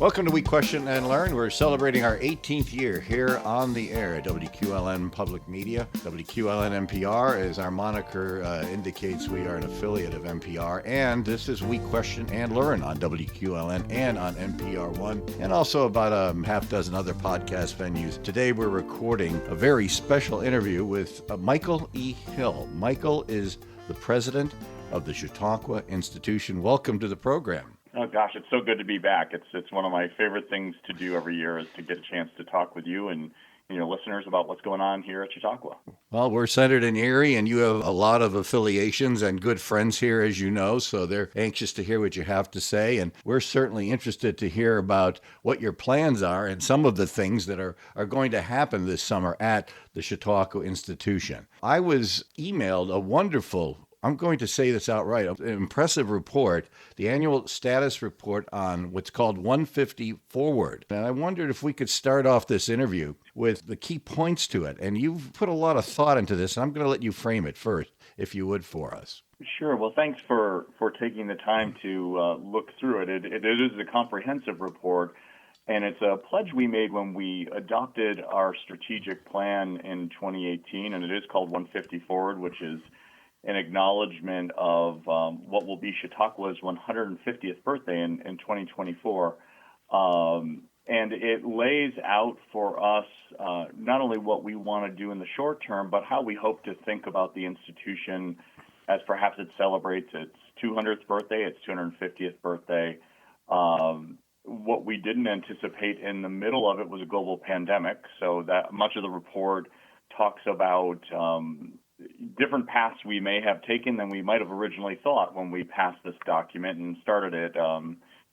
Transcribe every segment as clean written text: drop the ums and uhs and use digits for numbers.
Welcome to We Question and Learn. We're celebrating our 18th year here on the air at WQLN Public Media. WQLN NPR, as our moniker indicates, we are an affiliate of NPR. And this is We Question and Learn on WQLN and on NPR One, and also about a half dozen other podcast venues. Today we're recording a very special interview with Michael E. Hill. Michael is the president of the Chautauqua Institution. Welcome to the program. Oh gosh, it's so good to be back. It's one of my favorite things to do every year is to get a chance to talk with you and your listeners about what's going on here at Chautauqua. Well, we're centered in Erie, and you have a lot of affiliations and good friends here, as you know, so they're anxious to hear what you have to say, and we're certainly interested to hear about what your plans are and some of the things that are going to happen this summer at the Chautauqua Institution. I was emailed a wonderful, I'm going to say this outright, an impressive report, the annual status report on what's called 150 Forward. And I wondered if we could start off this interview with the key points to it. And you've put a lot of thought into this, and I'm going to let you frame it first, if you would, for us. Sure. Well, thanks for taking the time to look through it. It is a comprehensive report, and it's a pledge we made when we adopted our strategic plan in 2018, and it is called 150 Forward, which is an acknowledgement of what will be Chautauqua's 150th birthday in 2024. And it lays out for us not only what we want to do in the short term, but how we hope to think about the institution as perhaps it celebrates its 200th birthday, its 250th birthday. What we didn't anticipate in the middle of it was a global pandemic, so that much of the report talks about different paths we may have taken than we might have originally thought when we passed this document and started it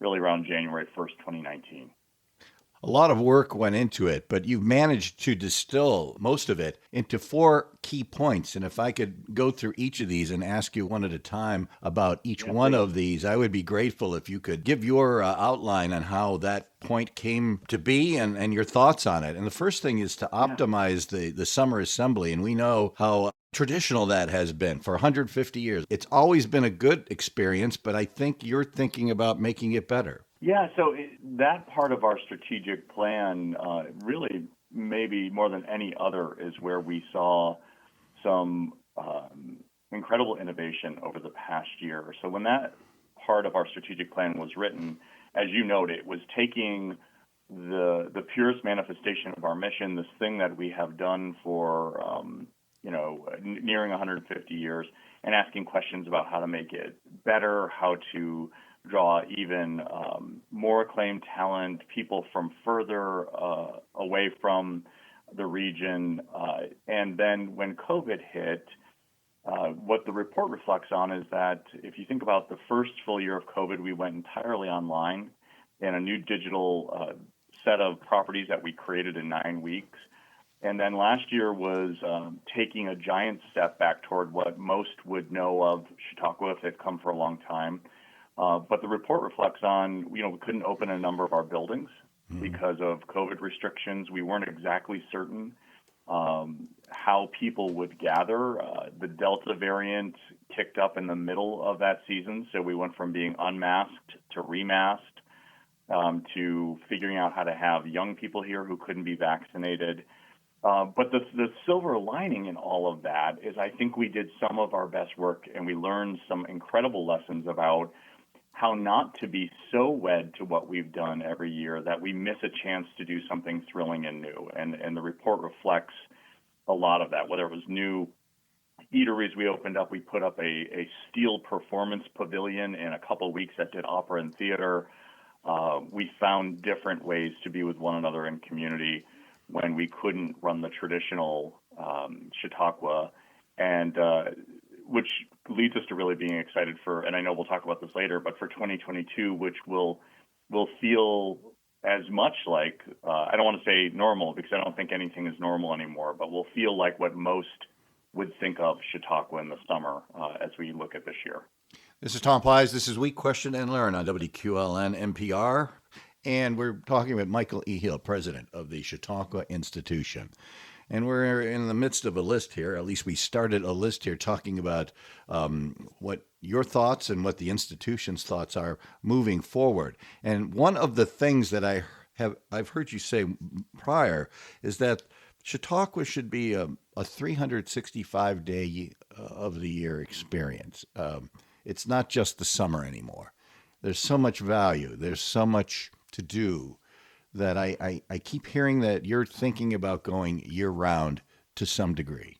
really around January 1st, 2019. A lot of work went into it, but you've managed to distill most of it into 4 key points. And if I could go through each of these and ask you one at a time about each one of these, I would be grateful if you could give your outline on how that point came to be and your thoughts on it. And the first thing is to optimize the summer assembly. And we know how traditional that has been for 150 years. It's always been a good experience, but I think you're thinking about making it better. Yeah, so that part of our strategic plan really maybe more than any other is where we saw some incredible innovation over the past year. So when that part of our strategic plan was written, as you noted, it was taking the purest manifestation of our mission, this thing that we have done for nearing 150 years, and asking questions about how to make it better, how to draw even more acclaimed talent, people from further away from the region. And then when COVID hit, what the report reflects on is that if you think about the first full year of COVID, we went entirely online in a new digital set of properties that we created in 9 weeks. And then last year was taking a giant step back toward what most would know of Chautauqua if they've come for a long time. But the report reflects on, we couldn't open a number of our buildings because of COVID restrictions. We weren't exactly certain how people would gather. The Delta variant kicked up in the middle of that season, so we went from being unmasked to remasked to figuring out how to have young people here who couldn't be vaccinated. But the silver lining in all of that is I think we did some of our best work and we learned some incredible lessons about how not to be so wed to what we've done every year that we miss a chance to do something thrilling and new. And the report reflects a lot of that, whether it was new eateries we opened up. We put up a steel performance pavilion in a couple of weeks that did opera and theater. We found different ways to be with one another in community when we couldn't run the traditional Chautauqua, and which leads us to really being excited for, and I know we'll talk about this later, but for 2022, which will feel as much like, I don't want to say normal because I don't think anything is normal anymore, but will feel like what most would think of Chautauqua in the summer as we look at this year. This is Tom Pysz. This is We Question and Learn on WQLN NPR. And we're talking with Michael E. Hill, president of the Chautauqua Institution. And we're in the midst of a list here. At least we started a list here talking about what your thoughts and what the institution's thoughts are moving forward. And one of the things that I've heard you say prior is that Chautauqua should be a 365-day of the year experience. It's not just the summer anymore. There's so much value. There's so much to do that I keep hearing that you're thinking about going year round to some degree.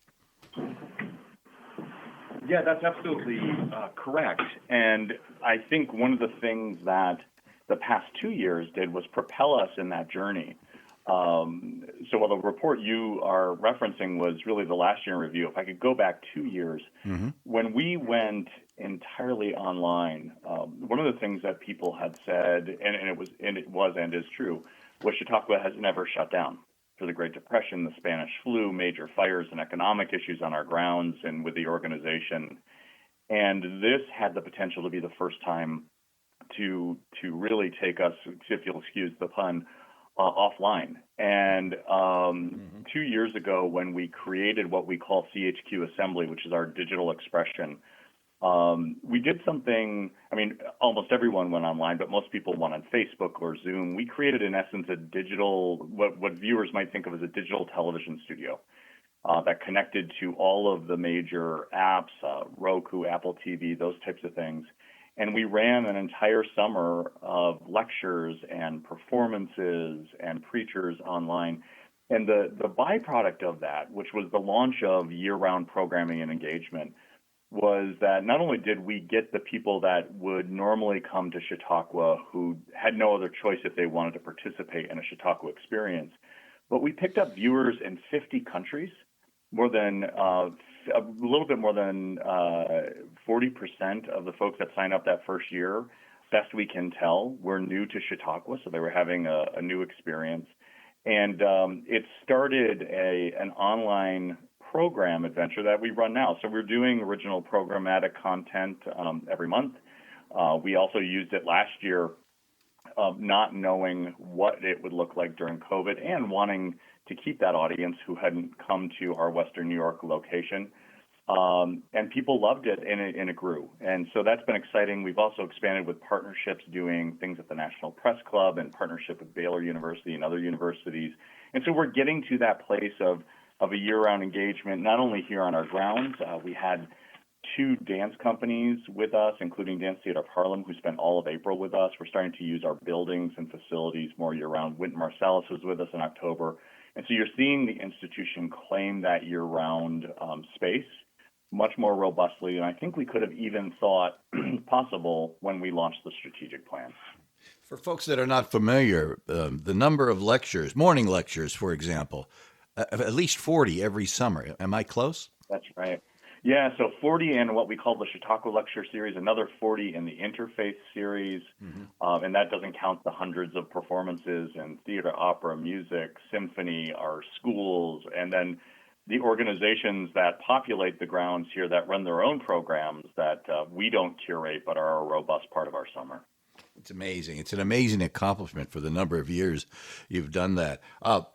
Yeah, that's absolutely correct. And I think one of the things that the past 2 years did was propel us in that journey. So while the report you are referencing was really the last year in review, if I could go back 2 years, when we went entirely online, one of the things that people had said, and it was and is true, was Chautauqua has never shut down. For the Great Depression, the Spanish flu, major fires and economic issues on our grounds and with the organization. And this had the potential to be the first time to really take us, if you'll excuse the pun, offline. And 2 years ago, when we created what we call CHQ Assembly, which is our digital expression, we did something. I mean, almost everyone went online, but most people went on Facebook or Zoom. We created, in essence, a digital, what viewers might think of as a digital television studio that connected to all of the major apps, Roku, Apple TV, those types of things. And we ran an entire summer of lectures and performances and preachers online. And the byproduct of that, which was the launch of year-round programming and engagement, was that not only did we get the people that would normally come to Chautauqua who had no other choice if they wanted to participate in a Chautauqua experience, but we picked up viewers in 50 countries, more than a little bit more than 40% of the folks that signed up that first year, best we can tell, were new to Chautauqua, so they were having a new experience. And it started an online program adventure that we run now. So we're doing original programmatic content every month. We also used it last year, not knowing what it would look like during COVID and wanting to keep that audience who hadn't come to our Western New York location. And people loved it, and it grew. And so that's been exciting. We've also expanded with partnerships, doing things at the National Press Club in partnership with Baylor University and other universities. And so we're getting to that place of a year-round engagement, not only here on our grounds. We had 2 dance companies with us, including Dance Theater of Harlem, who spent all of April with us. We're starting to use our buildings and facilities more year-round. Wynton Marsalis was with us in October. And so you're seeing the institution claim that year-round space much more robustly, and I think we could have even thought possible when we launched the strategic plan. For folks that are not familiar, the number of lectures, morning lectures, for example, at least 40 every summer. Am I close? That's right. Yeah, so 40 in what we call the Chautauqua Lecture Series, another 40 in the Interfaith Series, and that doesn't count the hundreds of performances in theater, opera, music, symphony, our schools, and then the organizations that populate the grounds here that run their own programs that we don't curate but are a robust part of our summer. It's amazing. It's an amazing accomplishment for the number of years you've done that.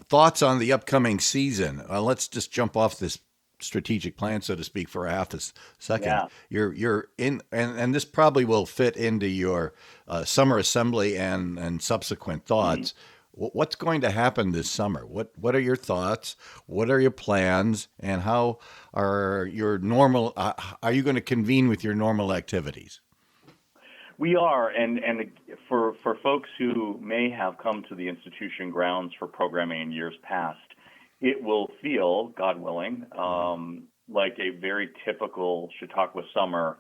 Thoughts on the upcoming season? Let's just jump off this strategic plan, so to speak, for a half a second. Yeah. You're in, and this probably will fit into your summer assembly and subsequent thoughts. What's going to happen this summer? What are your thoughts? What are your plans? And how are your normal? Are you going to convene with your normal activities? We are, and for folks who may have come to the institution grounds for programming in years past, it will feel, God willing, like a very typical Chautauqua summer.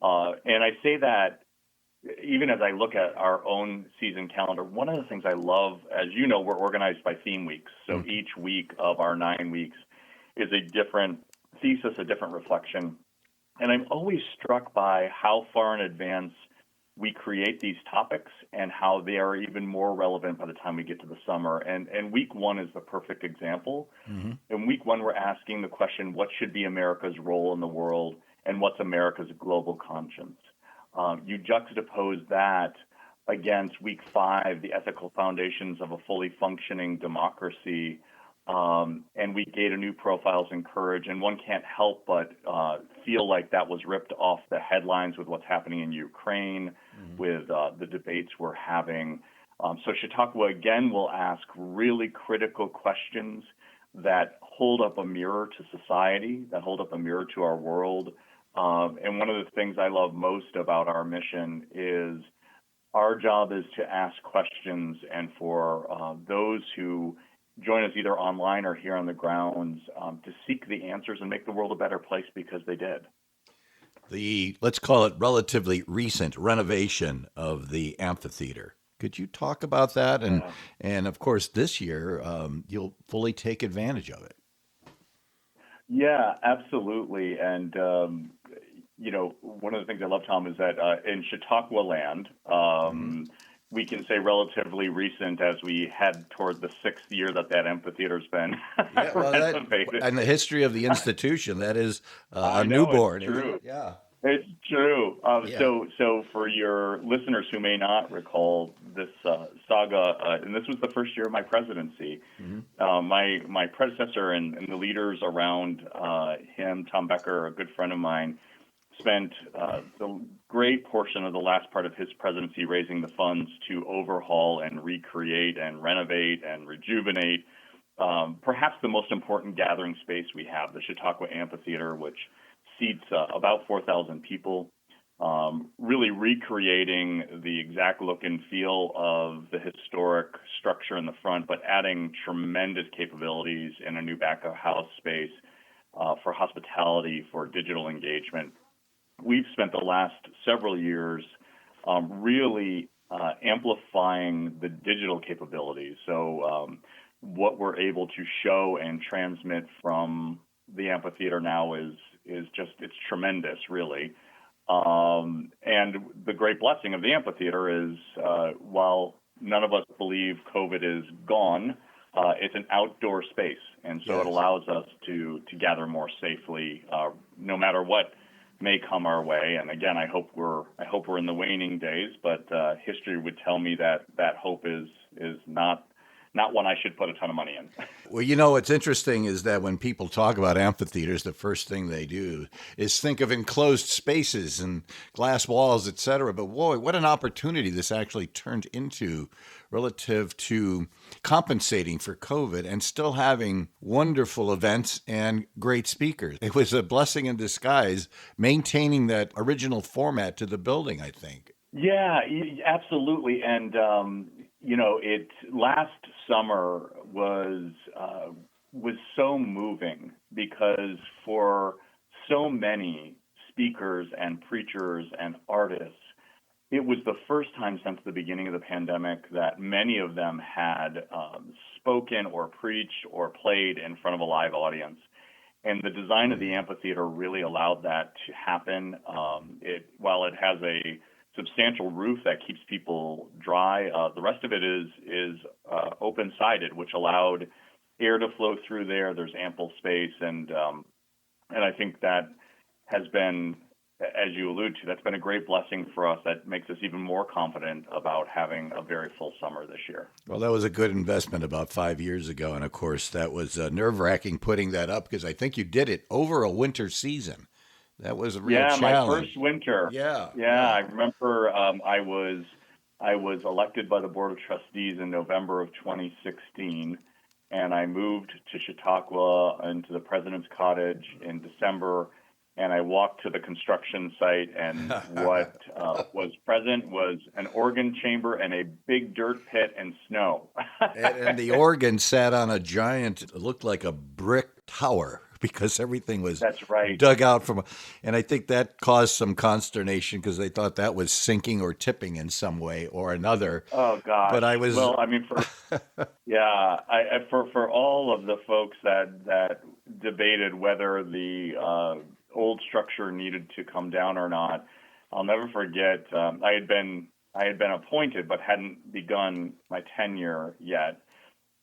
And I say that even as I look at our own season calendar. One of the things I love, as you know, we're organized by theme weeks. So each week of our 9 weeks is a different thesis, a different reflection. And I'm always struck by how far in advance we create these topics and how they are even more relevant by the time we get to the summer. And week 1 is the perfect example. In week 1, we're asking the question, what should be America's role in the world and what's America's global conscience? You juxtapose that against week 5, the ethical foundations of a fully functioning democracy. and we gained new profiles in courage. And one can't help but feel like that was ripped off the headlines with what's happening in Ukraine, with the debates we're having. So Chautauqua, again, will ask really critical questions that hold up a mirror to society, that hold up a mirror to our world. And one of the things I love most about our mission is our job is to ask questions, and for those who join us either online or here on the grounds to seek the answers and make the world a better place because they did. The, let's call it relatively recent renovation of the amphitheater. Could you talk about that? And of course, this year, you'll fully take advantage of it. Yeah, absolutely. And, one of the things I love, Tom, is that in Chautauqua land, we can say relatively recent as we head toward the sixth year that amphitheater's been renovated. And the history of the institution, that is a know, newborn. It's true. Yeah. It's true. So for your listeners who may not recall this saga, and this was the first year of my presidency, my predecessor and the leaders around him, Tom Becker, a good friend of mine, spent the great portion of the last part of his presidency raising the funds to overhaul and recreate and renovate and rejuvenate perhaps the most important gathering space we have, the Chautauqua Amphitheater, which seats about 4,000 people, really recreating the exact look and feel of the historic structure in the front, but adding tremendous capabilities in a new back of house space for hospitality, for digital engagement. We've spent the last several years really amplifying the digital capabilities. So what we're able to show and transmit from the amphitheater now is just, it's tremendous, really. And the great blessing of the amphitheater is while none of us believe COVID is gone, it's an outdoor space. And so It allows us to gather more safely no matter what may come our way. And again, I hope we're in the waning days, but history would tell me that hope is not one I should put a ton of money in. Well, what's interesting is that when people talk about amphitheaters, the first thing they do is think of enclosed spaces and glass walls, et cetera. But boy, what an opportunity this actually turned into relative to compensating for COVID and still having wonderful events and great speakers. It was a blessing in disguise, maintaining that original format to the building, I think. Yeah, absolutely. And, it last summer was so moving because for so many speakers and preachers and artists, it was the first time since the beginning of the pandemic that many of them had spoken or preached or played in front of a live audience. And the design of the amphitheater really allowed that to happen. While it has a substantial roof that keeps people dry, the rest of it is open-sided, which allowed air to flow through there. There's ample space, and I think that has been, as you allude to, that's been a great blessing for us that makes us even more confident about having a very full summer this year. Well, that was a good investment about 5 years ago. And of course, that was nerve-wracking putting that up because I think you did it over a winter season. That was a real challenge. Yeah, my first winter. Yeah. I remember I was elected by the Board of Trustees in November of 2016, and I moved to Chautauqua into the President's Cottage in December. And I walked to the construction site, and what was present was an organ chamber and a big dirt pit and snow. and the organ sat on a giant, it looked like a brick tower because everything was dug out from. And I think that caused some consternation because they thought that was sinking or tipping in some way or another. Oh, gosh. But I was. Well, I mean, for all of the folks that debated whether the old structure needed to come down or not, I'll never forget. I had been appointed, but hadn't begun my tenure yet,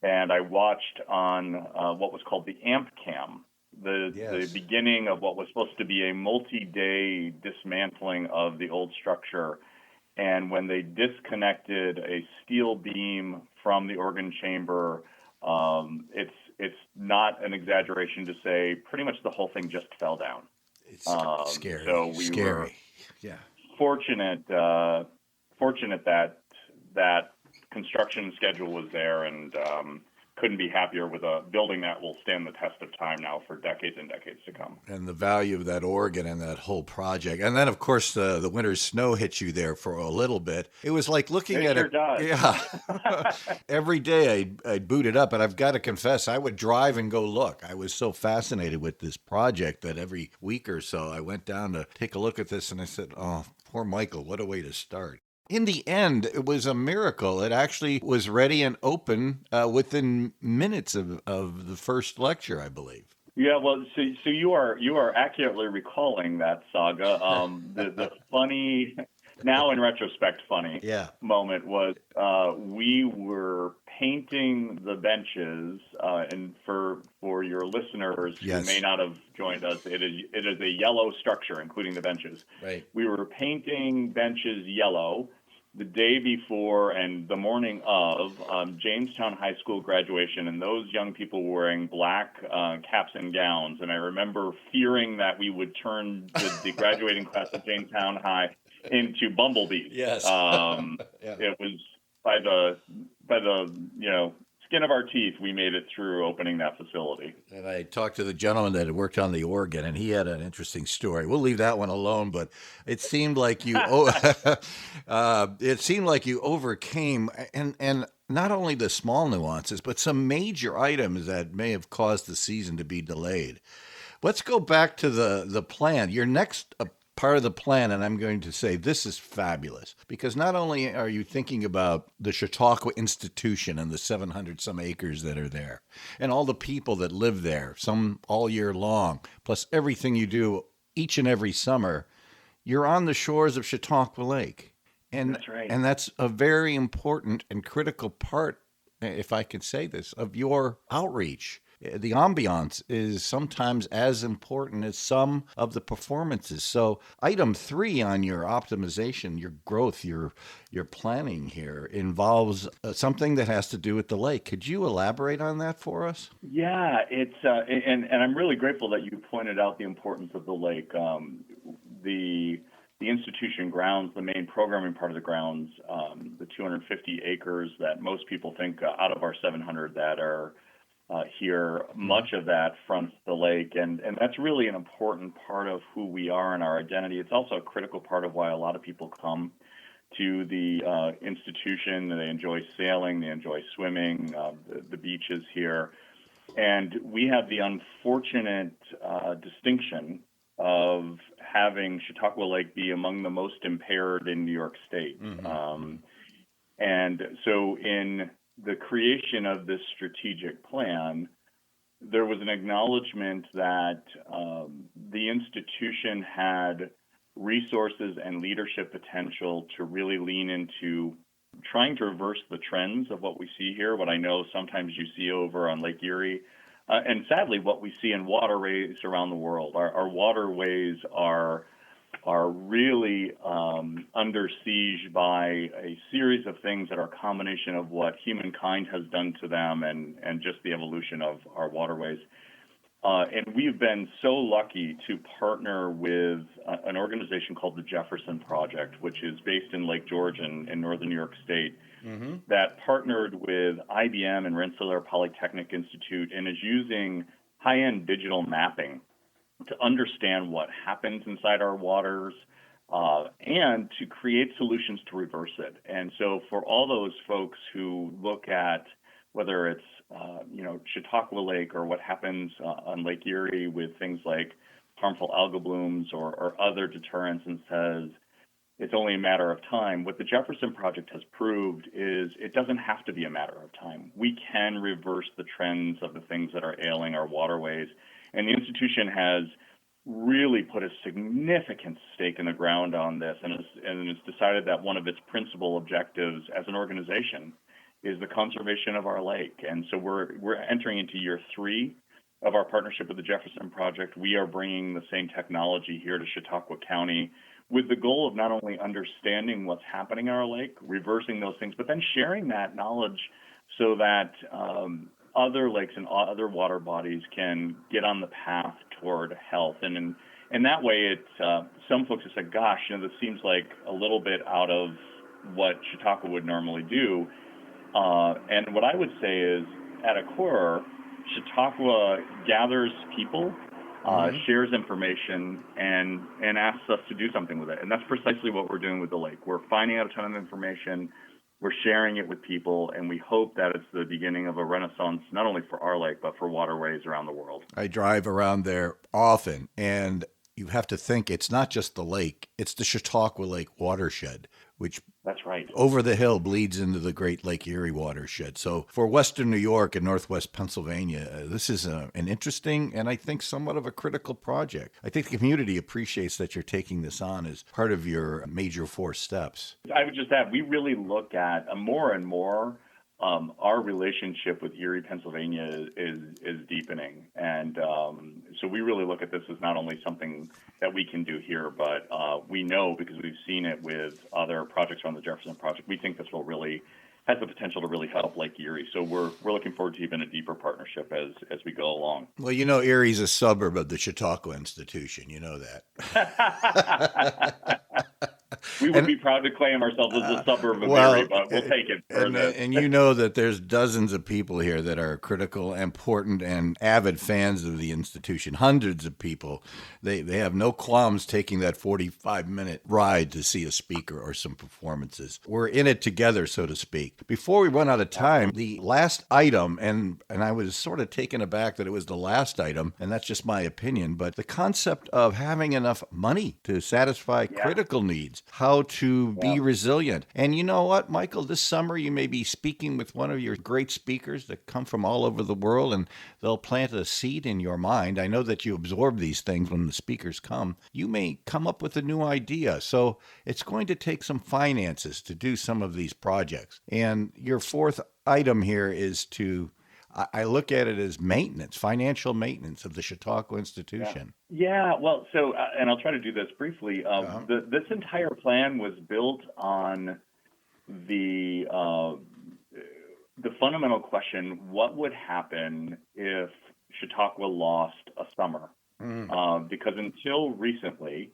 and I watched on what was called the AMP Cam, the beginning of what was supposed to be a multi-day dismantling of the old structure. And when they disconnected a steel beam from the organ chamber, it's not an exaggeration to say pretty much the whole thing just fell down. It's scary. So we were Scary. Yeah. fortunate that construction schedule was there, and couldn't be happier with a building that will stand the test of time now for decades and decades to come. And the value of that organ and that whole project. And then, of course, the winter snow hit you there for a little bit. It was like looking It at sure it. does. Yeah. Every day I'd boot it up, and I've got to confess, I would drive and go look. I was so fascinated with this project that every week or so I went down to take a look at this, and I said, oh, poor Michael, what a way to start. In the end, it was a miracle. It actually was ready and open within minutes of the first lecture, I believe. Yeah, well, so you are accurately recalling that saga. The funny, now in retrospect, funny Yeah. moment was we were painting the benches, and for your listeners Yes. who may not have joined us, it is a yellow structure, including the benches. Right. We were painting benches yellow the day before and the morning of Jamestown High School graduation, and those young people were wearing black caps and gowns. And I remember fearing that we would turn the graduating class of Jamestown High into bumblebees. Yes. Yeah. It was by the skin of our teeth we made it through opening that facility. And I talked to the gentleman that had worked on the organ, and he had an interesting story. We'll leave that one alone, but it seemed like you overcame and not only the small nuances, but some major items that may have caused the season to be delayed. Let's go back to the plan. Your next part of the plan, and I'm going to say this is fabulous, because not only are you thinking about the Chautauqua institution and the 700 some acres that are there, and all the people that live there, some all year long, plus everything you do each and every summer, you're on the shores of Chautauqua Lake. And That's right. And that's a very important and critical part, if I could say this, of your outreach. The ambiance is sometimes as important as some of the performances. So item 3 on your optimization, your growth, your planning here involves something that has to do with the lake. Could you elaborate on that for us? Yeah, it's and I'm really grateful that you pointed out the importance of the lake. The institution grounds, the main programming part of the grounds, the 250 acres that most people think out of our 700 that are here, much of that fronts the lake, and that's really an important part of who we are and our identity. It's also a critical part of why a lot of people come to the institution. They enjoy sailing, they enjoy swimming, the beaches here, and we have the unfortunate distinction of having Chautauqua Lake be among the most impaired in New York State. Mm-hmm. And so in the creation of this strategic plan, there was an acknowledgement that the institution had resources and leadership potential to really lean into trying to reverse the trends of what we see here, what I know sometimes you see over on Lake Erie, and sadly what we see in waterways around the world. Our waterways are really under siege by a series of things that are a combination of what humankind has done to them and just the evolution of our waterways. And we've been so lucky to partner with an organization called the Jefferson Project, which is based in Lake George in northern New York State, mm-hmm. that partnered with IBM and Rensselaer Polytechnic Institute and is using high-end digital mapping to understand what happens inside our waters and to create solutions to reverse it. And so for all those folks who look at whether it's Chautauqua Lake or what happens on Lake Erie with things like harmful algal blooms or other deterrents and says it's only a matter of time, what the Jefferson Project has proved is it doesn't have to be a matter of time. We can reverse the trends of the things that are ailing our waterways. And the institution has really put a significant stake in the ground on this, and it's decided that one of its principal objectives as an organization is the conservation of our lake. And so we're entering into year 3 of our partnership with the Jefferson Project. We are bringing the same technology here to Chautauqua County with the goal of not only understanding what's happening in our lake, reversing those things, but then sharing that knowledge so that other lakes and other water bodies can get on the path toward health. And in that way, some folks have said, gosh, this seems like a little bit out of what Chautauqua would normally do. And what I would say is, at a core, Chautauqua gathers people, shares information, and asks us to do something with it. And that's precisely what we're doing with the lake. We're finding out a ton of information, we're sharing it with people, and we hope that it's the beginning of a renaissance, not only for our lake, but for waterways around the world. I drive around there often, and you have to think it's not just the lake, it's the Chautauqua Lake watershed, which That's right. over the hill bleeds into the Great Lake Erie watershed. So for Western New York and Northwest Pennsylvania, this is an interesting and I think somewhat of a critical project. I think the community appreciates that you're taking this on as part of your major 4 steps. I would just add, we really look at more and more our relationship with Erie, Pennsylvania is deepening. And so we really look at this as not only something that we can do here, but we know, because we've seen it with other projects around the Jefferson Project, we think this will really has the potential to really help Lake Erie. So we're looking forward to even a deeper partnership as we go along. Well, Erie's a suburb of the Chautauqua Institution. You know that. We would be proud to claim ourselves as a suburb of Erie, but we'll take it further. And you know that there's dozens of people here that are critical, important, and avid fans of the institution. Hundreds of people. They have no qualms taking that 45-minute ride to see a speaker or some performances. We're in it together, so to speak. Before we run out of time, the last item, and I was sort of taken aback that it was the last item, and that's just my opinion, but the concept of having enough money to satisfy critical needs, how to be resilient. And you know what, Michael, this summer you may be speaking with one of your great speakers that come from all over the world, and they'll plant a seed in your mind. I know that you absorb these things when the speakers come. You may come up with a new idea. So it's going to take some finances to do some of these projects. And your 4th item here is I look at it as maintenance, financial maintenance of the Chautauqua Institution. Yeah. Well, so, and I'll try to do this briefly. This entire plan was built on the fundamental question: what would happen if Chautauqua lost a summer? Because until recently,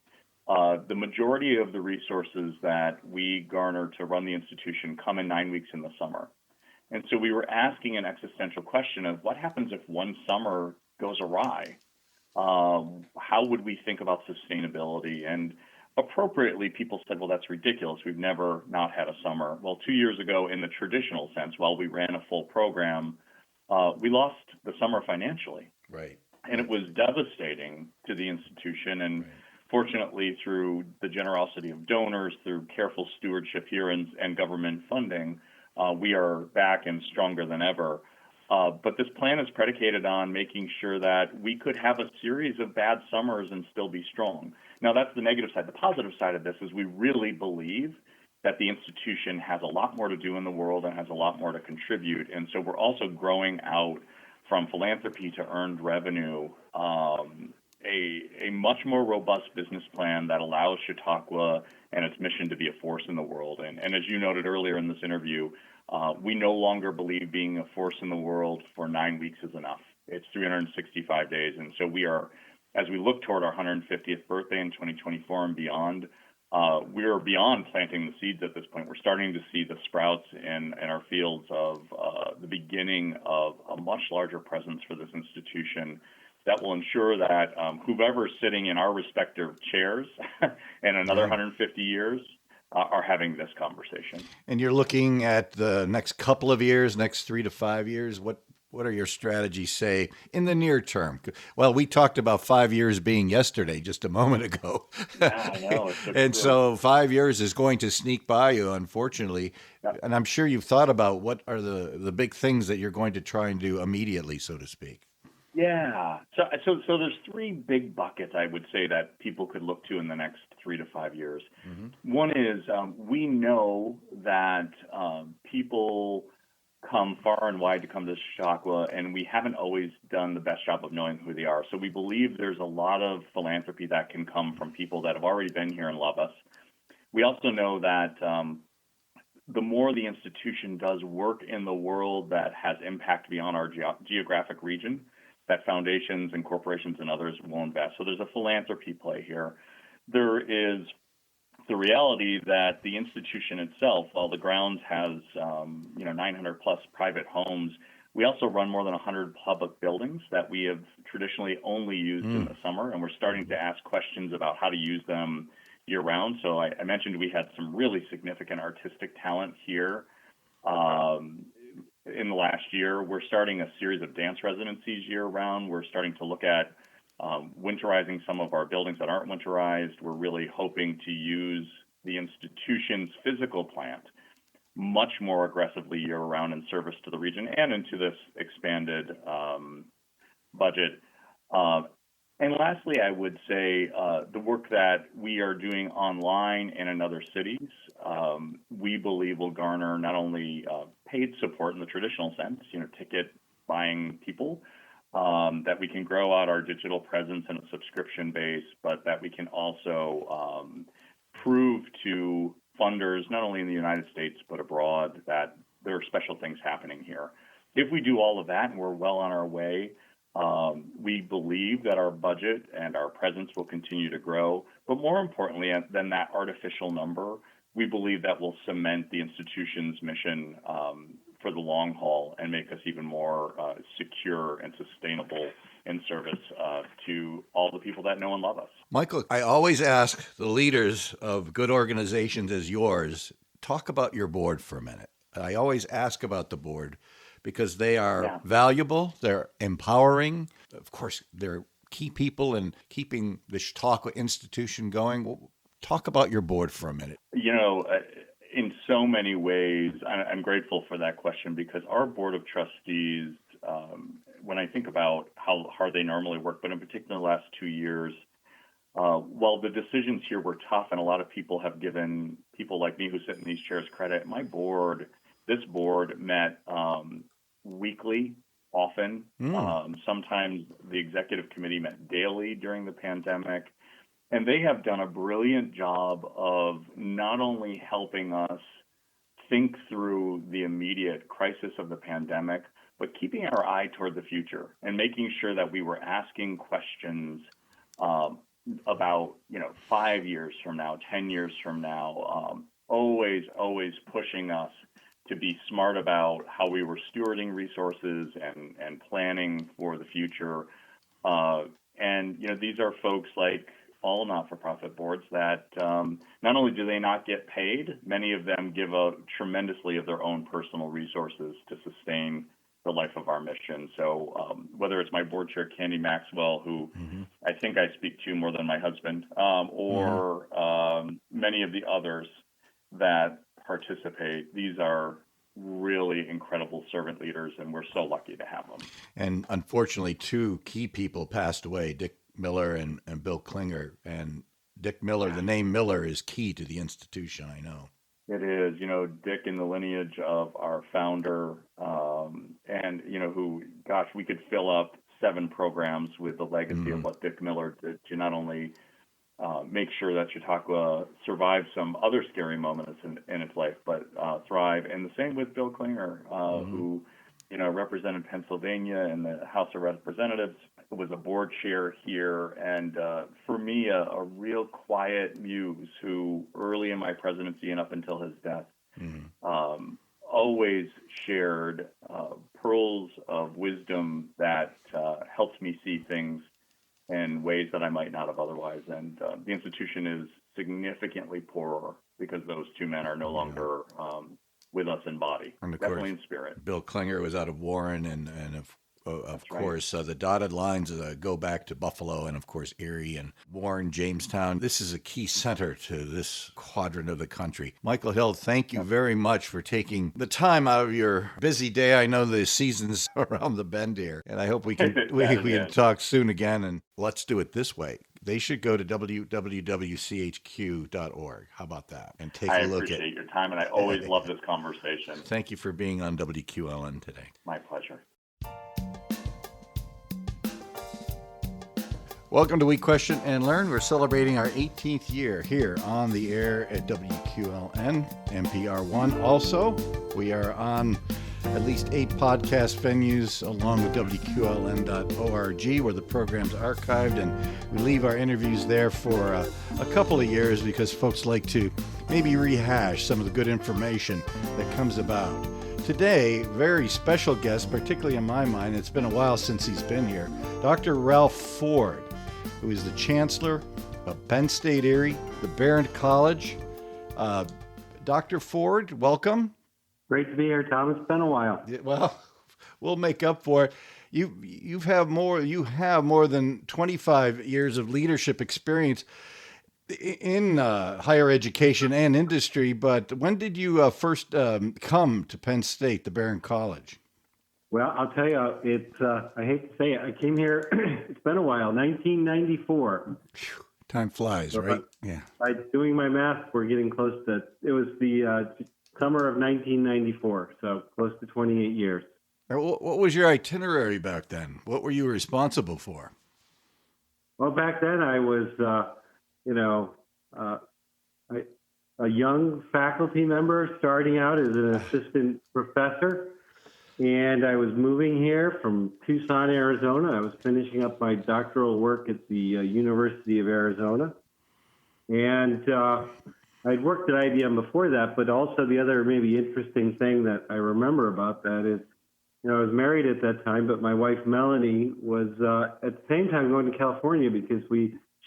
the majority of the resources that we garner to run the institution come in 9 weeks in the summer. And so we were asking an existential question of what happens if one summer goes awry? How would we think about sustainability? And appropriately, people said, well, that's ridiculous. We've never not had a summer. Well, 2 years ago, in the traditional sense, while we ran a full program, we lost the summer financially. Right. And it was devastating to the institution. And fortunately, through the generosity of donors, through careful stewardship here and government funding, we are back and stronger than ever. But this plan is predicated on making sure that we could have a series of bad summers and still be strong. Now, that's the negative side. The positive side of this is we really believe that the institution has a lot more to do in the world and has a lot more to contribute. And so we're also growing out from philanthropy to earned revenue, a much more robust business plan that allows Chautauqua and its mission to be a force in the world. And as you noted earlier in this interview, we no longer believe being a force in the world for 9 weeks is enough. It's 365 days. And so we are, as we look toward our 150th birthday in 2024 and beyond, we are beyond planting the seeds at this point. We're starting to see the sprouts in our fields of the beginning of a much larger presence for this institution that will ensure that whoever's sitting in our respective chairs in another 150 years are having this conversation. And you're looking at the next couple of years, next 3 to 5 years. What are your strategies, say, in the near term? Well, we talked about 5 years being yesterday just a moment ago. Yeah, I know. And so 5 years is going to sneak by you, unfortunately. Yeah. And I'm sure you've thought about what are the big things that you're going to try and do immediately, so to speak. Yeah. So there's 3 big buckets, I would say, that people could look to in the next 3 to 5 years. Mm-hmm. One is we know that people come far and wide to come to Chautauqua, and we haven't always done the best job of knowing who they are. So we believe there's a lot of philanthropy that can come from people that have already been here and love us. We also know that the more the institution does work in the world that has impact beyond our geographic region, that foundations and corporations and others will invest. So there's a philanthropy play here. There is the reality that the institution itself, while the grounds has 900 plus private homes, we also run more than 100 public buildings that we have traditionally only used in the summer, and we're starting to ask questions about how to use them year-round. So I mentioned we had some really significant artistic talent here in the last year. We're starting a series of dance residencies year-round. We're starting to look at winterizing some of our buildings that aren't winterized. We're really hoping to use the institution's physical plant much more aggressively year-round in service to the region and into this expanded budget. And lastly, I would say the work that we are doing online and in other cities, we believe will garner not only paid support in the traditional sense, ticket buying people, that we can grow out our digital presence and a subscription base, but that we can also prove to funders, not only in the United States, but abroad, that there are special things happening here. If we do all of that, and we're well on our way, we believe that our budget and our presence will continue to grow. But more importantly than that artificial number, we believe that will cement the institution's mission for the long haul and make us even more secure and sustainable in service to all the people that know and love us. Michael, I always ask the leaders of good organizations as yours, talk about your board for a minute. I always ask about the board because they are valuable, they're empowering. Of course, they're key people in keeping the Chautauqua institution going. Well, talk about your board for a minute. In so many ways, I'm grateful for that question because our board of trustees, when I think about how hard they normally work, but in particular the last 2 years, while the decisions here were tough and a lot of people have given people like me who sit in these chairs credit, this board met weekly, often. Sometimes the executive committee met daily during the pandemic. And they have done a brilliant job of not only helping us think through the immediate crisis of the pandemic, but keeping our eye toward the future and making sure that we were asking questions about, 5 years from now, 10 years from now, always pushing us to be smart about how we were stewarding resources and planning for the future. These are folks like all not-for-profit boards that not only do they not get paid, many of them give tremendously of their own personal resources to sustain the life of our mission. So whether it's my board chair, Candy Maxwell, who I think I speak to more than my husband, or many of the others that participate, these are really incredible servant leaders, and we're so lucky to have them. And unfortunately, two key people passed away, Dick Miller and Bill Klinger. And Dick Miller, the name Miller is key to the institution, I know. It is, Dick in the lineage of our founder, and, who, gosh, we could fill up 7 programs with the legacy of what Dick Miller did to not only make sure that Chautauqua survived some other scary moments in its life, but thrive. And the same with Bill Klinger, who, represented Pennsylvania in the House of Representatives, was a board chair here, and for me, a real quiet muse who early in my presidency and up until his death always shared pearls of wisdom that helped me see things in ways that I might not have otherwise. And the institution is significantly poorer because those two men are no longer with us in body, and of definitely course, in spirit. Bill Klinger was out of Warren, and of course, right. The dotted lines go back to Buffalo and, of course, Erie and Warren, Jamestown. This is a key center to this quadrant of the country. Michael Hill, thank you very much for taking the time out of your busy day. I know the season's around the bend here, and I hope we can talk soon again, and let's do it this way. They should go to www.chq.org. How about that? And take a look at it. I appreciate your time, and I always love this conversation. Thank you for being on WQLN today. My pleasure. Welcome to We Question and Learn. We're celebrating our 18th year here on the air at WQLN, NPR1. Also, we are on at least 8 podcast venues along with WQLN.org where the program's archived, and we leave our interviews there for a couple of years because folks like to maybe rehash some of the good information that comes about. Today, very special guest, particularly in my mind, it's been a while since he's been here, Dr. Ralph Ford, who is the Chancellor of Penn State Erie, the Behrend College. Dr. Ford, welcome. Great to be here, Tom. It's been a while. Well, we'll make up for it. You have more than 25 years of leadership experience in higher education and industry. But when did you first come to Penn State, the Behrend College? Well, I'll tell you, it's I hate to say it. I came here, it's been a while, 1994. Time flies, So right? Yeah. By doing my math, we're getting close to, it was the summer of 1994, so close to 28 years. What was your itinerary back then? What were you responsible for? Well, back then I was, a young faculty member starting out as an assistant professor. And I was moving here from Tucson, Arizona. I was finishing up my doctoral work at the University of Arizona. And I'd worked at IBM before that, but also the other maybe interesting thing that I remember about that is, I was married at that time, but my wife, Melanie, was at the same time going to California because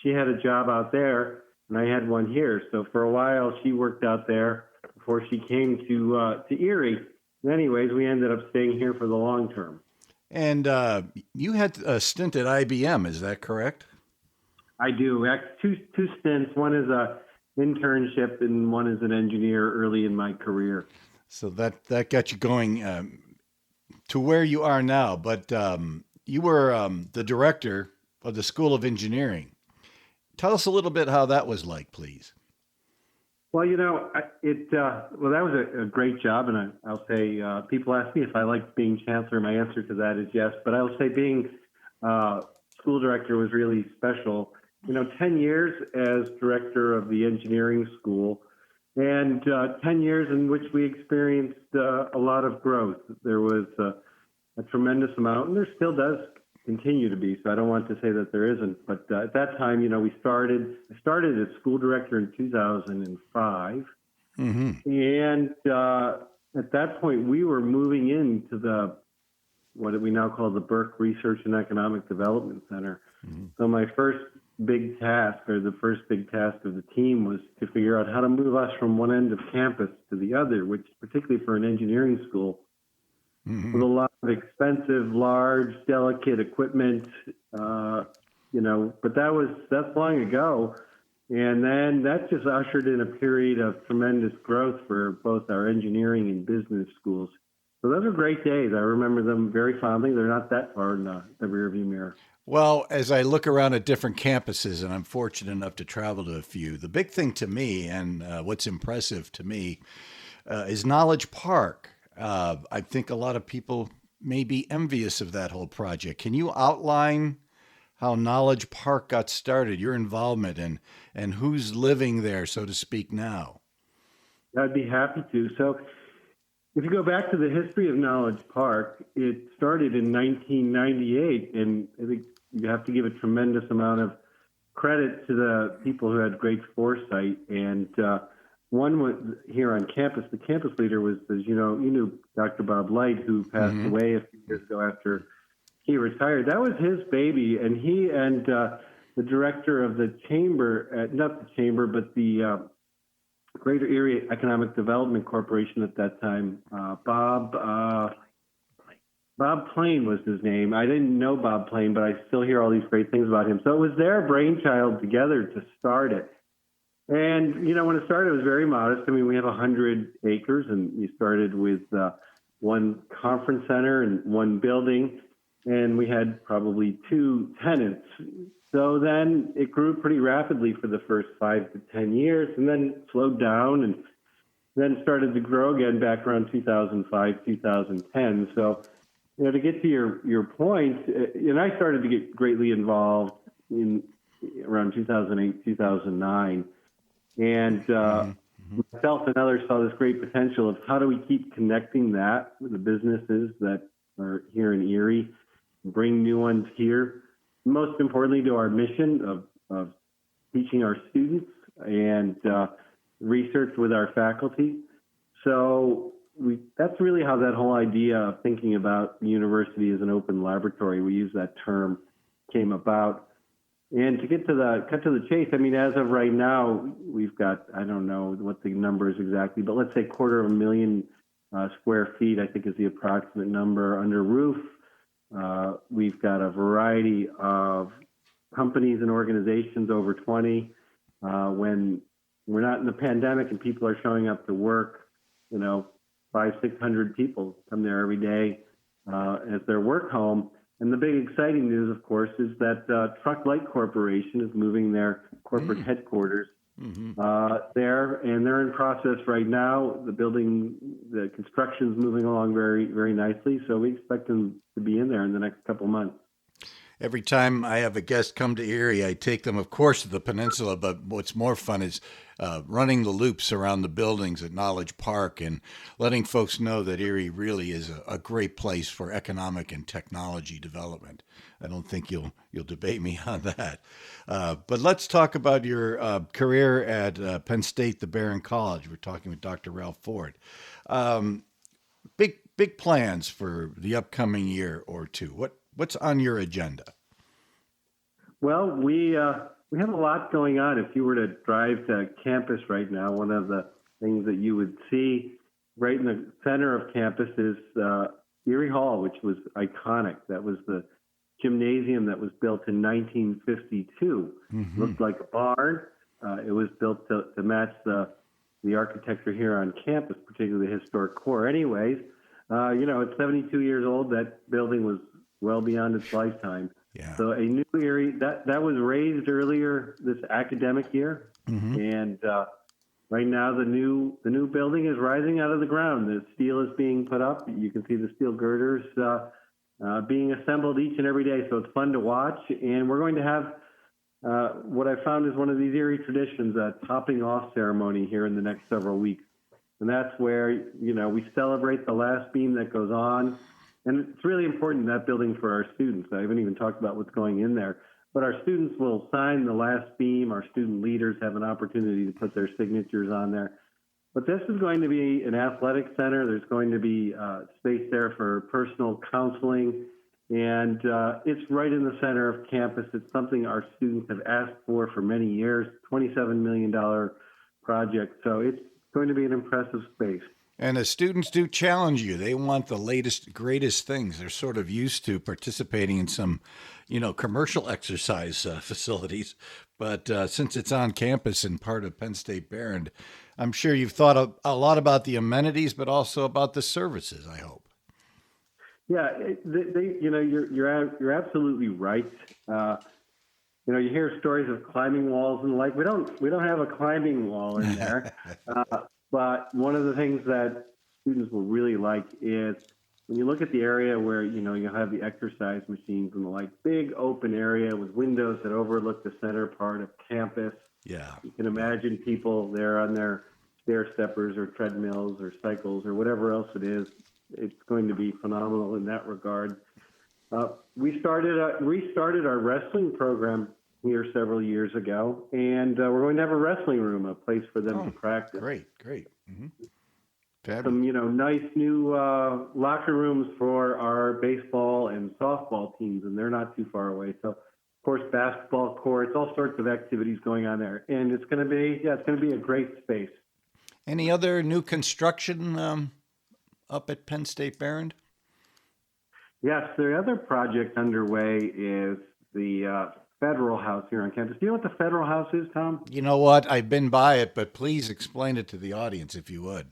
she had a job out there and I had one here. So for a while, she worked out there before she came to Erie. Anyways, we ended up staying here for the long term. And you had a stint at IBM, is that correct? I do. Two stints. One is a internship and one is an engineer early in my career. So that got you going to where you are now. But you were the director of the School of Engineering. Tell us a little bit how that was like, please. Well, that was a great job, and I'll say people ask me if I liked being chancellor. My answer to that is yes, but I'll say being school director was really special. 10 years as director of the engineering school, and 10 years in which we experienced a lot of growth. There was a tremendous amount, and there still does continue to be, so I don't want to say that there isn't. But at that time, I started as school director in 2005. Mm-hmm. And at that point, we were moving into what we now call the Burke Research and Economic Development Center. Mm-hmm. So my first big task, or the first big task of the team, was to figure out how to move us from one end of campus to the other, which particularly for an engineering school, mm-hmm. with a lot of expensive, large, delicate equipment, but that's long ago. And then that just ushered in a period of tremendous growth for both our engineering and business schools. So those are great days. I remember them very fondly. They're not that far in the rearview mirror. Well, as I look around at different campuses, and I'm fortunate enough to travel to a few, the big thing to me, and what's impressive to me, is Knowledge Park. I think a lot of people may be envious of that whole project. Can you outline how Knowledge Park got started, your involvement, and who's living there, so to speak, now? I'd be happy to. So if you go back to the history of Knowledge Park, it started in 1998, and I think you have to give a tremendous amount of credit to the people who had great foresight. And one was here on campus. The campus leader was, as you knew Dr. Bob Light, who passed mm-hmm. away a few years ago after he retired. That was his baby, and he and the director of the chamber, not the chamber, but the Greater Erie Economic Development Corporation at that time, Bob Plain was his name. I didn't know Bob Plain, but I still hear all these great things about him. So it was their brainchild together to start it. And, when it started, it was very modest. I mean, we have 100 acres, and we started with one conference center and one building, and we had probably 2 tenants. So then it grew pretty rapidly for the first 5 to 10 years, and then slowed down, and then started to grow again back around 2005, 2010. So, to get to your point, I started to get greatly involved, in around 2008, 2009. And myself and others saw this great potential of how do we keep connecting that with the businesses that are here in Erie, bring new ones here. Most importantly, to our mission of teaching our students and research with our faculty. So that's really how that whole idea of thinking about the university as an open laboratory, we use that term, came about. And to cut to the chase, I mean, as of right now, we've got, I don't know what the number is exactly, but let's say 250,000 square feet, I think is the approximate number under roof. We've got a variety of companies and organizations, over 20. When we're not in the pandemic and people are showing up to work, 500-600 people come there every day as their work home. And the big exciting news, of course, is that Truck Light Corporation is moving their corporate headquarters there, and they're in process right now. The construction is moving along very, very nicely, so we expect them to be in there in the next couple of months. Every time I have a guest come to Erie, I take them, of course, to the peninsula, but what's more fun is running the loops around the buildings at Knowledge Park and letting folks know that Erie really is a great place for economic and technology development. I don't think you'll debate me on that. But let's talk about your career at Penn State, the Behrend College. We're talking with Dr. Ralph Ford. Big plans for the upcoming year or two. What's on your agenda? Well, we have a lot going on. If you were to drive to campus right now, one of the things that you would see right in the center of campus is Erie Hall, which was iconic. That was the gymnasium that was built in 1952. Looked like a barn. It was built to match the architecture here on campus, particularly the historic core. Anyways, it's 72 years old. That building was well beyond its lifetime. Yeah. So a new Erie that was raised earlier this academic year, and right now the new building is rising out of the ground. The steel is being put up. You can see the steel girders being assembled each and every day. So it's fun to watch, and we're going to have what I found is one of these Erie traditions, a topping off ceremony here in the next several weeks, and that's where we celebrate the last beam that goes on. And it's really important, that building, for our students. I haven't even talked about what's going in there. But our students will sign the last beam. Our student leaders have an opportunity to put their signatures on there. But this is going to be an athletic center. There's going to be space there for personal counseling. And it's right in the center of campus. It's something our students have asked for many years, $27 million project. So it's going to be an impressive space. And the students do challenge you. They want the latest, greatest things. They're sort of used to participating in some, commercial exercise facilities. But since it's on campus and part of Penn State Behrend, I'm sure you've thought a lot about the amenities, but also about the services, I hope. Yeah, you're absolutely right. You hear stories of climbing walls and the like. We don't have a climbing wall in there. But one of the things that students will really like is when you look at the area where, you have the exercise machines and the like, big open area with windows that overlook the center part of campus. Yeah. You can imagine people there on their stair steppers or treadmills or cycles or whatever else it is. It's going to be phenomenal in that regard. We restarted our wrestling program here several years ago, and we're going to have a wrestling room, a place for them to practice. Great. Mm-hmm. Some, nice new locker rooms for our baseball and softball teams, and they're not too far away. So, of course, basketball courts, all sorts of activities going on there, and it's going to be a great space. Any other new construction up at Penn State Behrend? Yes, the other project underway is the Federal House here on campus. Do you know what the Federal House is, Tom? You know what? I've been by it, but please explain it to the audience if you would.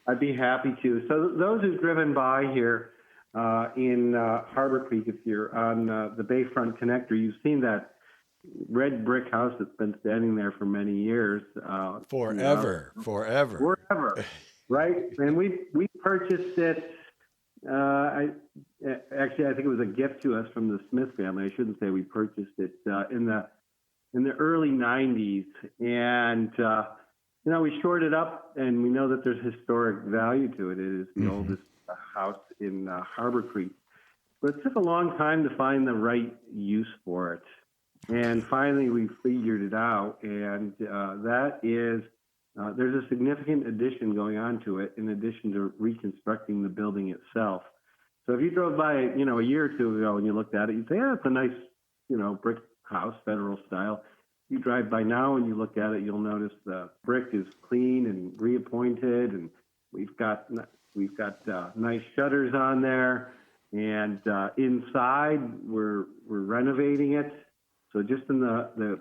I'd be happy to. So those who've driven by here in Harbor Creek, if you're on the Bayfront Connector, you've seen that red brick house that's been standing there for many years. Forever. Right? And we purchased it Actually, I think it was a gift to us from the Smith family. I shouldn't say we purchased it in the early '90s, and we shored it up, and we know that there's historic value to it. It is the oldest house in Harbor Creek, but it took a long time to find the right use for it. And finally, we figured it out, and that is there's a significant addition going on to it in addition to reconstructing the building itself. So if you drove by, a year or two ago and you looked at it, you'd say, yeah, it's a nice, brick house, federal style. You drive by now and you look at it, you'll notice the brick is clean and reappointed, and we've got nice shutters on there, and inside we're renovating it. So just in the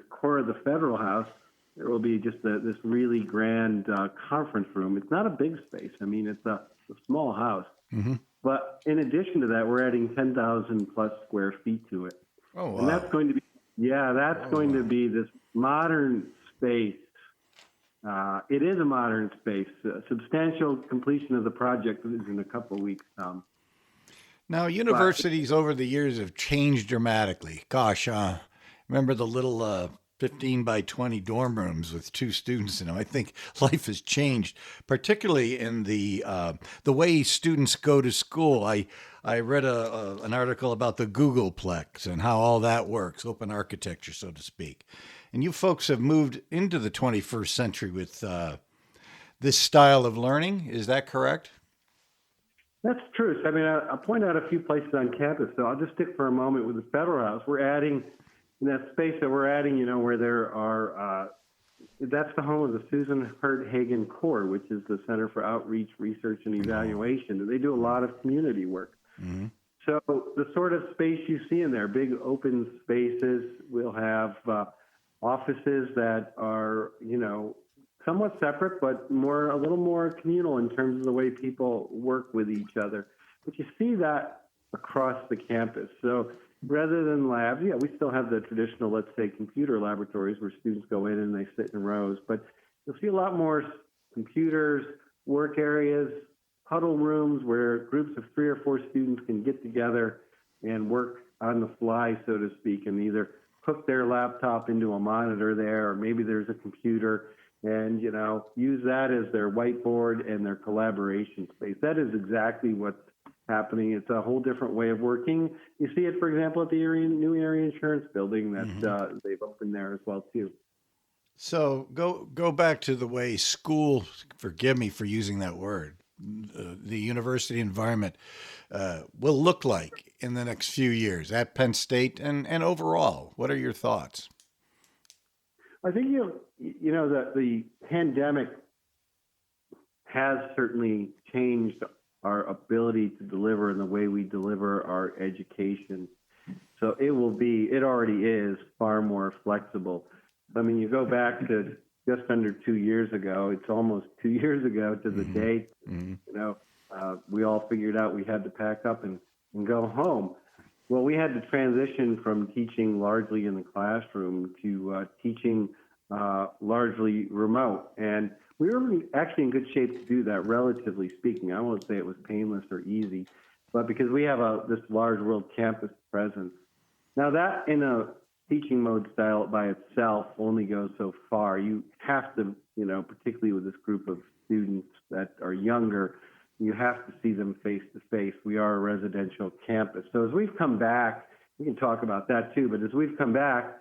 core of the federal house, there will be just this really grand conference room. It's not a big space. I mean, it's a small house. Mm-hmm. But in addition to that, we're adding 10,000 plus square feet to it. Oh, wow. And that's going to be, to be this modern space. It is a modern space. Substantial completion of the project is in a couple of weeks. Now, universities over the years have changed dramatically. Gosh, remember the little 15 by 20 dorm rooms with 2 students in them? I think life has changed, particularly in the way students go to school. I read an article about the Googleplex and how all that works, open architecture, so to speak. And you folks have moved into the 21st century with this style of learning. Is that correct? That's true. So, I mean, I'll point out a few places on campus. So I'll just stick for a moment with the Federal House. We're adding, in that space that we're adding, where there are, that's the home of the Susan Hurt Hagen Corps, which is the Center for Outreach, Research, and Evaluation. And they do a lot of community work. Mm-hmm. So the sort of space you see in there, big open spaces, we'll have offices that are, somewhat separate, but a little more communal in terms of the way people work with each other. But you see that across the campus. So rather than labs, we still have the traditional, let's say, computer laboratories where students go in and they sit in rows. But you'll see a lot more computers, work areas, huddle rooms where groups of 3 or 4 students can get together and work on the fly, so to speak, and either hook their laptop into a monitor there, or maybe there's a computer, and, use that as their whiteboard and their collaboration space. That is exactly what's happening. It's a whole different way of working. You see it, for example, at the new area insurance building that they've opened there as well, too. So go back to the way school, forgive me for using that word, the university environment will look like in the next few years at Penn State and overall. What are your thoughts? I think, that the pandemic has certainly changed our ability to deliver and the way we deliver our education. So it already is far more flexible. I mean, you go back to just under 2 years ago, it's almost 2 years ago to the date, we all figured out we had to pack up and go home. Well, we had to transition from teaching largely in the classroom to teaching largely remote. And we were actually in good shape to do that, relatively speaking. I won't say it was painless or easy, but because we have this large world campus presence. Now that in a teaching mode style by itself only goes so far. You have to, particularly with this group of students that are younger, you have to see them face to face. We are a residential campus. So as we've come back, we can talk about that too, but as we've come back,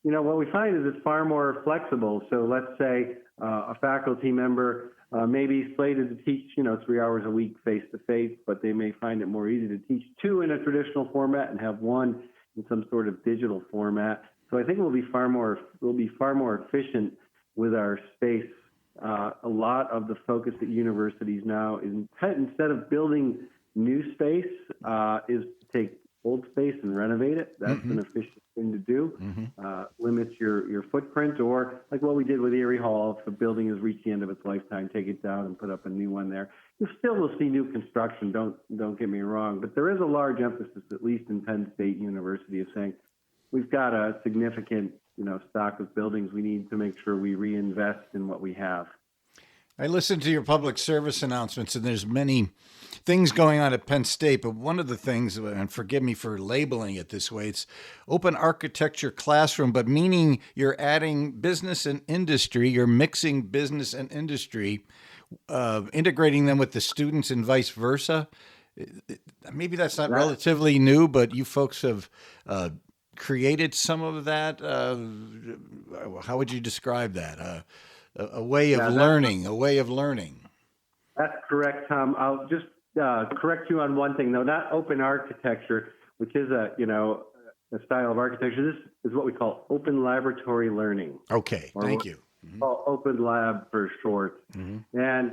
what we find is it's far more flexible. So let's say a faculty member may be slated to teach, 3 hours a week face to face, but they may find it more easy to teach 2 in a traditional format and have 1 in some sort of digital format. So I think we'll be far more efficient with our space. A lot of the focus at universities now is instead of building new space is to take old space and renovate it. That's an efficient thing to do. Limits your footprint, or like what we did with Erie Hall. If the building has reached the end of its lifetime, take it down and put up a new one there. You still will see new construction, don't get me wrong, but there is a large emphasis, at least in Penn State University, of saying we've got a significant stock of buildings. We need to make sure we reinvest in what we have. I listened to your public service announcements, and there's many things going on at Penn State, but one of the things, and forgive me for labeling it this way, it's open architecture classroom, but meaning you're adding business and industry, you're mixing business and industry, integrating them with the students and vice versa. Maybe that's not relatively new, but you folks have created some of that. How would you describe that? A way of learning, a way of learning. That's correct, Tom. I'll just correct you on one thing, though. Not open architecture, which is a style of architecture. This is what we call open laboratory learning. Okay, thank you. Call Open Lab for short. And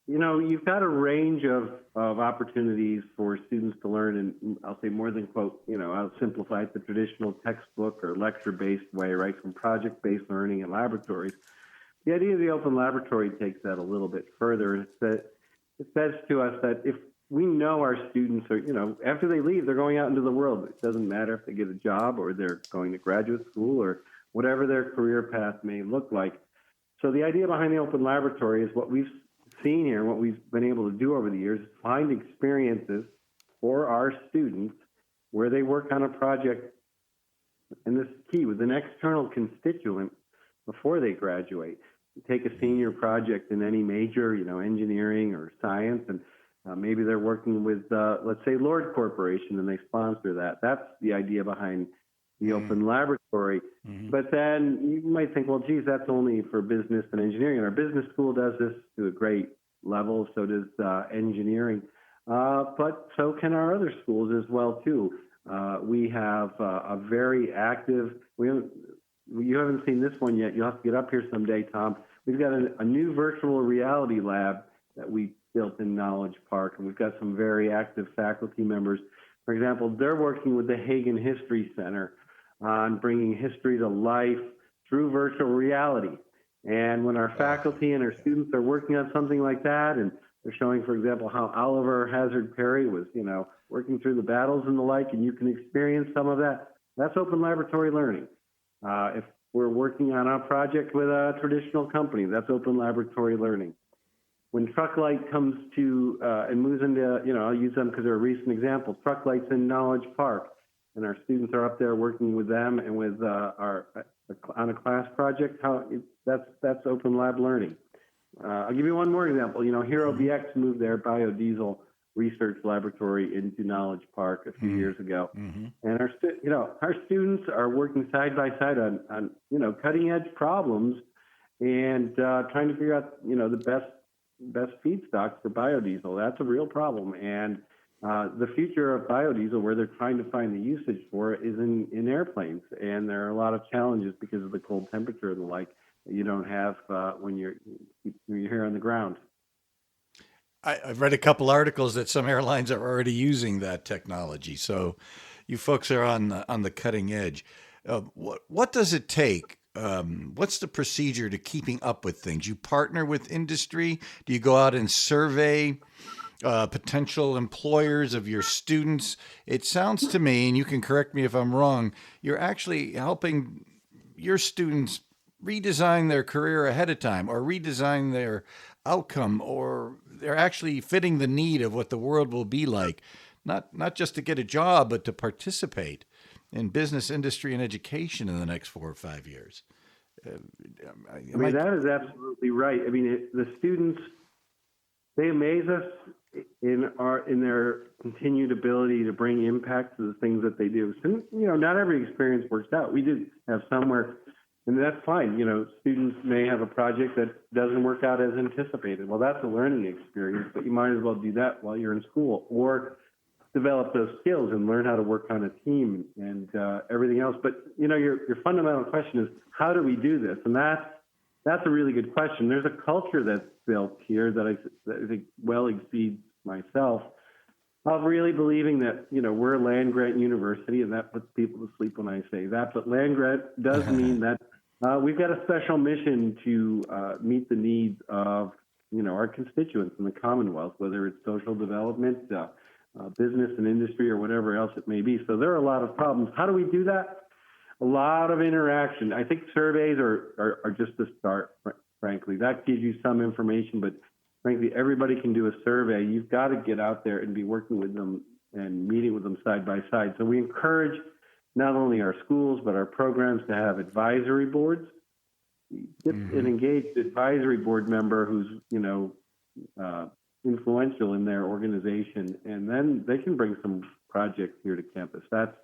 you've got a range of opportunities for students to learn, and I'll say more than quote, I'll simplify it, the traditional textbook or lecture-based way, right, from project-based learning and laboratories. The idea of the open laboratory takes that a little bit further, and it says to us that if we know our students are, after they leave, they're going out into the world. It doesn't matter if they get a job or they're going to graduate school or whatever their career path may look like. So the idea behind the open laboratory is what we've seen here, what we've been able to do over the years, is find experiences for our students where they work on a project, and this is key, with an external constituent before they graduate. You take a senior project in any major, engineering or science, and maybe they're working with, let's say, Lord Corporation, and they sponsor that. That's the idea behind the open laboratory. But then you might think, well, geez, that's only for business and engineering. And our business school does this to a great level. So does engineering. But so can our other schools as well, too. We have a very active, you haven't seen this one yet. You'll have to get up here someday, Tom. We've got a new virtual reality lab that we built in Knowledge Park, and we've got some very active faculty members. For example, they're working with the Hagen History Center on bringing history to life through virtual reality. And when our faculty and our students are working on something like that, and they're showing, for example, how Oliver Hazard Perry was, working through the battles and the like, and you can experience some of that, that's open laboratory learning. If we're working on a project with a traditional company, that's open laboratory learning. When Truck Light comes to and moves into, I'll use them because they're a recent example. Truck Light's in Knowledge Park, and our students are up there working with them and with on a class project. That's open lab learning. I'll give you one more example. Hero BX moved their biodiesel research laboratory into Knowledge Park a few years ago, and our students are working side by side on cutting edge problems and trying to figure out the best feedstocks for biodiesel. That's a real problem, and the future of biodiesel, where they're trying to find the usage for it, is in airplanes, and there are a lot of challenges because of the cold temperature and the like that you don't have when you're here on the ground. I've read a couple articles that some airlines are already using that technology. So you folks are on the cutting edge. What does it take? What's the procedure to keeping up with things? You partner with industry? Do you go out and survey potential employers of your students? It sounds to me, and you can correct me if I'm wrong, you're actually helping your students redesign their career ahead of time, or redesign their outcome, or they're actually fitting the need of what the world will be like, not just to get a job, but to participate in business, industry, and education in the next 4 or 5 years. That is absolutely right. The students, they amaze us in their continued ability to bring impact to the things that they do. So, not every experience works out. We did have somewhere, and that's fine. Students may have a project that doesn't work out as anticipated. Well, that's a learning experience, but you might as well do that while you're in school, or develop those skills and learn how to work on a team and everything else. But your fundamental question is, how do we do this? And that's a really good question. There's a culture that's built here that I think well exceeds myself, of really believing that we're a land grant university, and that puts people to sleep when I say that. But land grant does mean that we've got a special mission to meet the needs of our constituents in the Commonwealth, whether it's social development, business and industry, or whatever else it may be. So there are a lot of problems. How do we do that? A lot of interaction. I think surveys are just the start, frankly. That gives you some information, but frankly, everybody can do a survey. You've got to get out there and be working with them and meeting with them side by side. So we encourage not only our schools, but our programs to have advisory boards. Get an engaged advisory board member who's, influential in their organization, and then they can bring some projects here to campus. That's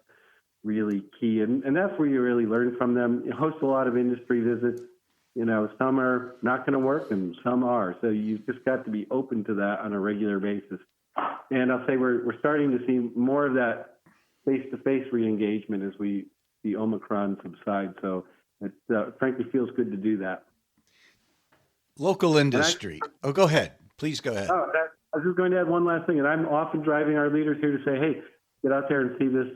really key. And that's where you really learn from them. You host a lot of industry visits. Some are not going to work and some are. So you've just got to be open to that on a regular basis. And I'll say we're starting to see more of that face-to-face re-engagement as we see Omicron subside. So it frankly feels good to do that. Local industry. Go ahead. Please go ahead. I was just going to add one last thing, and I'm often driving our leaders here to say, hey, get out there and see this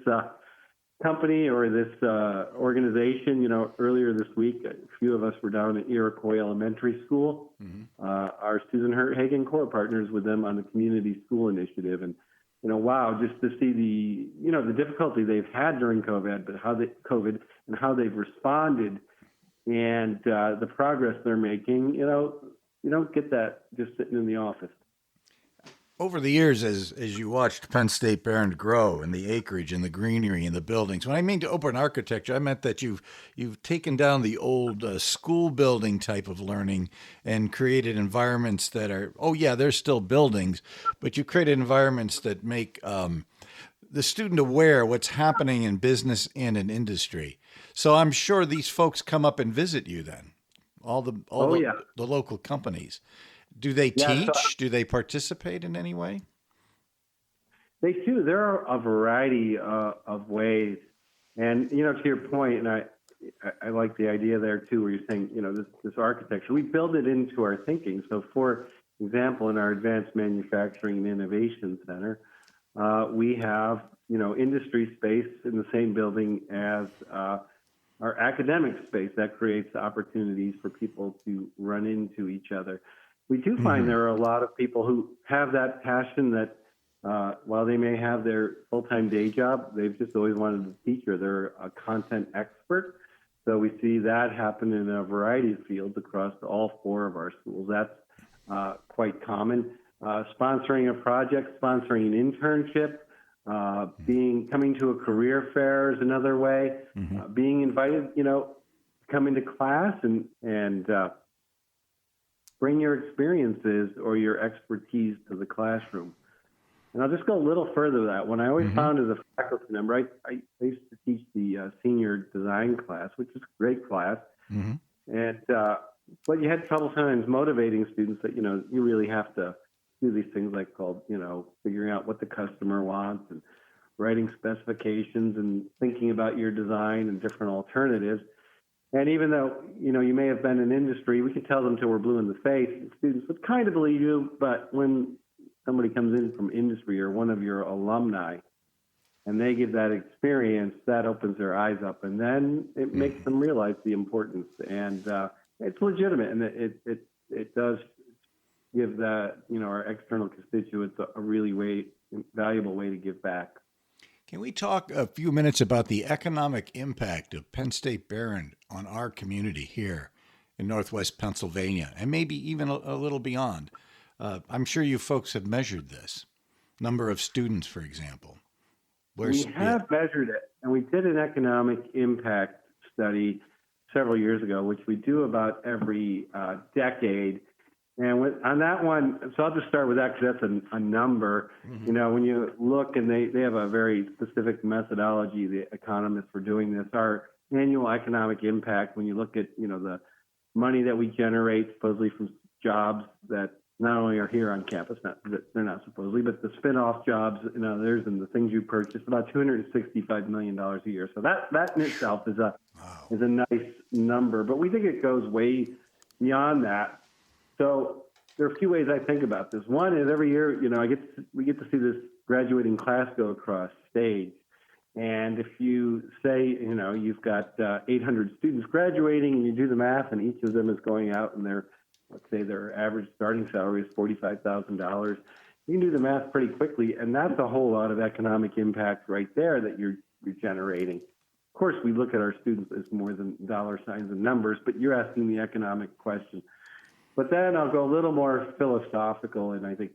company or this organization. Earlier this week, a few of us were down at Iroquois Elementary School. Our Susan Hagen Corps partners with them on the Community School Initiative. And, wow, just to see the difficulty they've had during COVID, but how they've responded and the progress they're making, you don't get that just sitting in the office. Over the years, as you watched Penn State Behrend grow and the acreage and the greenery and the buildings, when I mean to open architecture, I meant that you've taken down the old school building type of learning and created environments that are, there's still buildings, but you created environments that make the student aware what's happening in business and in industry. So I'm sure these folks come up and visit you then, the local companies. Do they teach? Do they participate in any way? They do. There are a variety of ways. And, to your point, and I like the idea there too, where you're saying, this architecture, we build it into our thinking. So for example, in our Advanced Manufacturing and Innovation Center, we have, industry space in the same building as our academic space. That creates opportunities for people to run into each other. We do find there are a lot of people who have that passion that while they may have their full-time day job, they've just always wanted to teach, or they're a content expert. So we see that happen in a variety of fields across all 4 of our schools. That's quite common. Sponsoring a project, sponsoring an internship, coming to a career fair is another way. Being invited, come into class and bring your experiences or your expertise to the classroom. And I'll just go a little further than that. When I always found as a faculty member, I used to teach the senior design class, which is a great class. And but you had trouble sometimes motivating students that, you really have to do these things called, figuring out what the customer wants and writing specifications and thinking about your design and different alternatives. And even though, you may have been in industry, we could tell them till we're blue in the face. Students would kind of believe you, but when somebody comes in from industry or one of your alumni and they give that experience, that opens their eyes up. And then it makes them realize the importance. And it's legitimate. And it does give that, our external constituents a really valuable way to give back. Can we talk a few minutes about the economic impact of Penn State Behrend on our community here in Northwest Pennsylvania, and maybe even a little beyond? I'm sure you folks have measured this. Number of students, for example. We have measured it, and we did an economic impact study several years ago, which we do about every decade. And on that one, so I'll just start with that because that's a number. When you look, and they have a very specific methodology, the economists for doing this, our annual economic impact, when you look at, the money that we generate supposedly from jobs that not only are here on campus, they're not supposedly, but the spin-off jobs and others and the things you purchase, about $265 million a year. So that in itself is a nice number, but we think it goes way beyond that. So there are a few ways I think about this. One is every year, we get to see this graduating class go across stage. And if you say, you've got 800 students graduating and you do the math and each of them is going out and let's say their average starting salary is $45,000, you can do the math pretty quickly. And that's a whole lot of economic impact right there that you're generating. Of course, we look at our students as more than dollar signs and numbers, but you're asking the economic question. But then I'll go a little more philosophical, and I think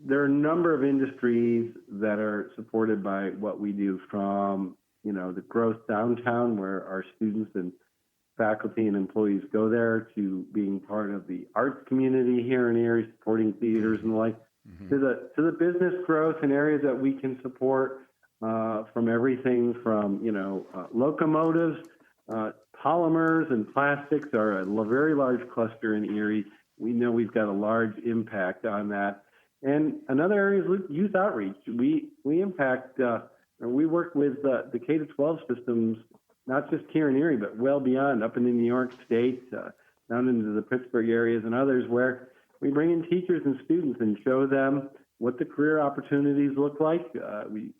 there are a number of industries that are supported by what we do, from the growth downtown, where our students and faculty and employees go there, to being part of the arts community here in Erie, supporting theaters and the like, to the business growth in areas that we can support, from everything from locomotives, polymers and plastics are a very large cluster in Erie. We know we've got a large impact on that. And another area is youth outreach. We impact, we work with the K-12 systems, not just here in Erie, but well beyond, up in the New York State, down into the Pittsburgh areas and others, where we bring in teachers and students and show them what the career opportunities look like. We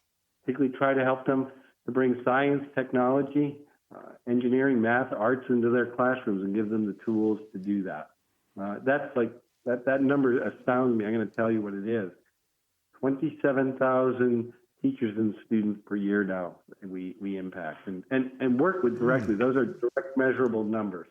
particularly try to help them to bring science, technology, engineering, math, arts into their classrooms and give them the tools to do that. That number astounds me. I'm going to tell you what it is. 27,000 teachers and students per year now we impact and work with directly. Those are direct measurable numbers.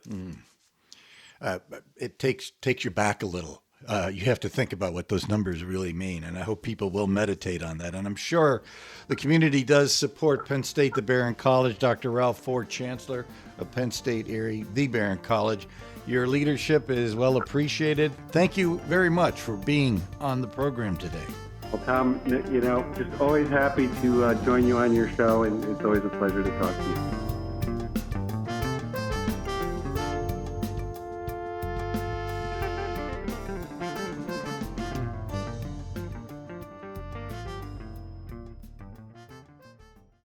It takes you back a little. You have to think about what those numbers really mean, and I hope people will meditate on that. And I'm sure the community does support Penn State, the Behrend College. Dr. Ralph Ford, Chancellor of Penn State Erie, the Behrend College. Your leadership is well appreciated. Thank you very much for being on the program today. Well, Tom, just always happy to join you on your show, and it's always a pleasure to talk to you.